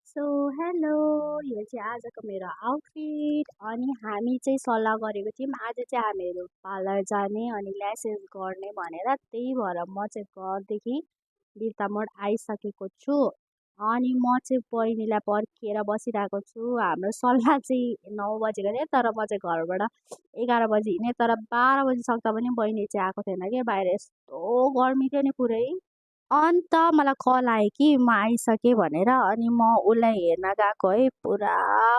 So hello, यो चाहिँ आजको मेरो आउटफिट अनि हामी चाहिँ सल्लाह गरेको थियौँ आज चाहिँ हामीहरू पार्लर जाने अनि ल्यासेस गर्ने भनेर। त्यही भएर म चाहिँ घरदेखि बिर्तामोड आइसकेको छु अनि म चाहिँ बहिनीलाई पर्खेर बसिरहेको छु। हाम्रो सल्लाह चाहिँ 9 बजेको थियो तर म चाहिँ घरबाट 11 बजी हिँडेँ तर 12 बजी सक्दा पनि बहिनी चाहिँ आएको थिएन कि बाहिर यस्तो गर्मी थियो नि पुरै। अन्त मलाई कल आयो कि म आइसकेँ भनेर अनि म उसलाई हेर्न गएको है पुरा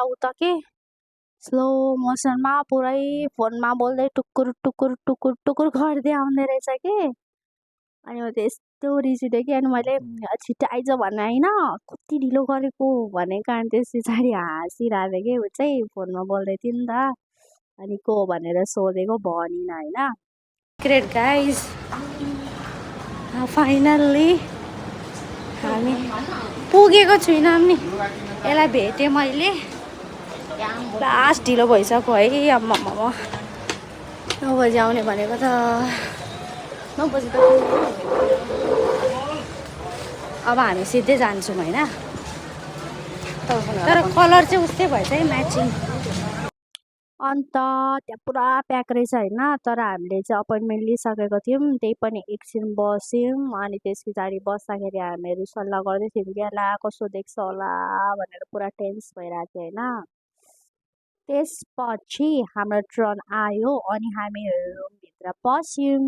उता के स्लो मोसनमा पुरै फोनमा बोल्दै टुकुर टुकुर टुकुर टुकुर गर्दै आउँदै रहेछ कि अनि म त यस्तो रिस उठ्यो कि अनि मैले छिट्टो आइज भने होइन कति ढिलो गरेको भनेको अनि त्यस पछाडि हाँसिरहेको थियो कि ऊ चाहिँ फोनमा बोल्दै थियो नि त अनि को हो भनेर सोधेको भनिनँ होइन। ग्रेट गाइज, फाइनल्ली हामी पुगेको छुइनँ नि। यसलाई भेटेँ मैले, लास्ट ढिलो भइसक्यो है। आम्मा 9 बजी आउने भनेको त 9 बजी त अब हामी सिधै जान्छौँ होइन। तर कलर चाहिँ उस्तै भएछ है, म्याचिङ। अन्त त्यहाँ पुरा प्याक रहेछ होइन तर हामीले चाहिँ अपोइन्टमेन्ट लिइसकेको थियौँ त्यही पनि एकछिन बस्यौँ अनि त्यस पछाडि बस्दाखेरि हामीहरू सल्लाह गर्दै थियौँ कि ला कस्तो देख्छ होला भनेर पुरा टेन्स भइरहेको थियो होइन। त्यसपछि हाम्रो ट्रन आयो अनि हामीहरू रुमभित्र पस्यौँ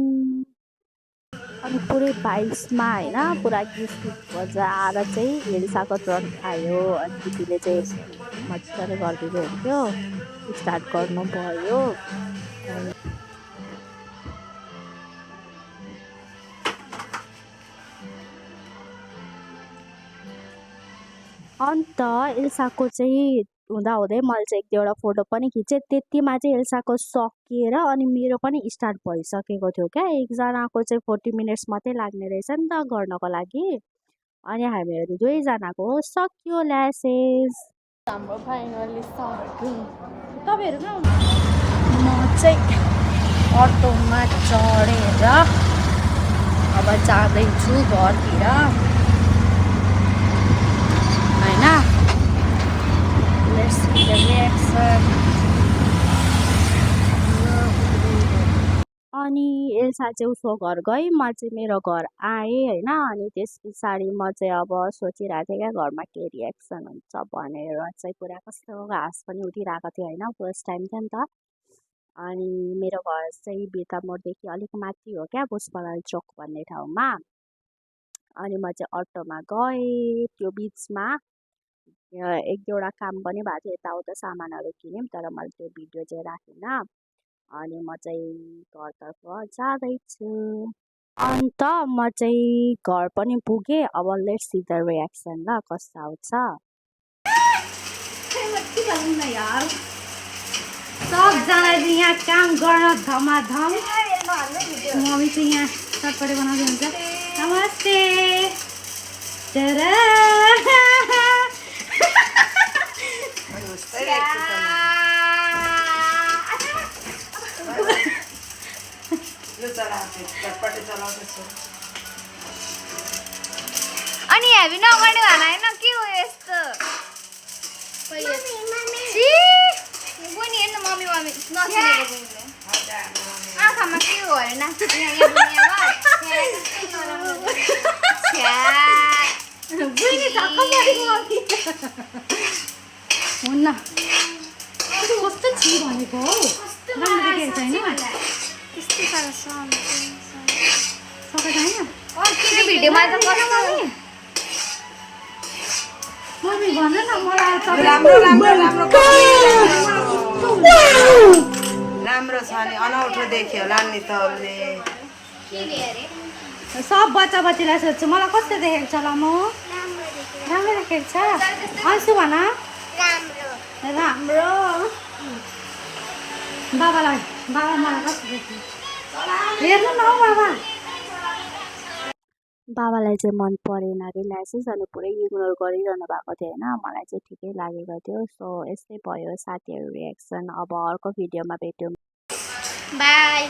अनि पुरै बाइसमा होइन पुरा गीत बजाएर चाहिँ एल्साको ट्रन आयो अनि दिदीले चाहिँ मजाले गरिदिँदै हुन्थ्यो, स्टार्ट गर्नु भयो। अन्त एल्साको चाहिँ हुँदाहुँदै मैले चाहिँ एक दुईवटा फोटो पनि खिचेँ। त्यतिमा चाहिँ एल्साको सकिएर अनि मेरो पनि स्टार्ट भइसकेको थियो क्या। एकजनाको चाहिँ 40 मिनट्स मात्रै लाग्ने रहेछ नि त गर्नको लागि अनि हामीहरू दुईजनाको सक्यो ल्यासेस। हाम्रो फाइनली सक्यो। तपाईँहरू कहाँ हुनुहुन्छ? म चाहिँ अटोमा चढेर अब जाँदैछु घरतिर होइन। Let's see the reaction. अनि एल्सा चाहिँ उसको घर गएँ, म चाहिँ मेरो घर आएँ होइन। अनि त्यस पछाडि म चाहिँ अब सोचिरहेको थिएँ क्या घरमा के रिएक्सन हुन्छ भनेर चाहिँ। पुरा कस्तो घाँस पनि उठिरहेको थियो होइन, फर्स्ट टाइम थियो नि त। अनि मेरो घर चाहिँ बिर्तामोडदेखि अलिक माथि हो क्या, पुष्पलाल चोक भन्ने ठाउँमा। अनि म चाहिँ अटोमा गएँ, त्यो बिचमा एक दुईवटा काम पनि भएको थियो, यताउता सामानहरू किन्यौँ तर मैले त्यो भिडियो चाहिँ राखिनँ। अनि म चाहिँ घरतर्फ जाँदैछु। अन्त म चाहिँ घर पनि पुगेँ। अब लेट्स सी द रिएक्सन ल कस्तो आउँछ। सबजना यहाँ काम गर्न धमाधम, मम्मी चाहिँ यहाँ चटपटे बनाउँदै हुन्छ। नमस्ते। अनि हेभी नगर्ने भन होइन के हो यस्तो बहिनी हेर्नु मम्मी नचिनेको बहिनीले आँखामा के हो अरे नाच्छ हुन्न कस्तो छि भनेको हौ, राम्रो देखेको छैन त्यस्तै साह्रो सबै छैन। त्यो भिडियोमा त कस्तो मम्मी भन न मलाई त राम्रो छ नि, अनौठो देख्यो होला नि त उसले। सब बच्चा बच्चीलाई सोध्छु मलाई कस्तो देखेको छ ल? म राम्रो देखेको छ। अन्सु भन राम्रो। बाबा मलाई कस्तो देख्यो हेर्नु न हौ बाबा। बाबालाई चाहिँ मन परेन कि ल्यासेस अनि पुरै इग्नोर गरिरहनु भएको थियो होइन। मलाई चाहिँ ठिकै लागेको थियो। सो यस्तै भयो साथीहरू रिएक्सन। अब अर्को भिडियोमा भेट्यौँ। बाई।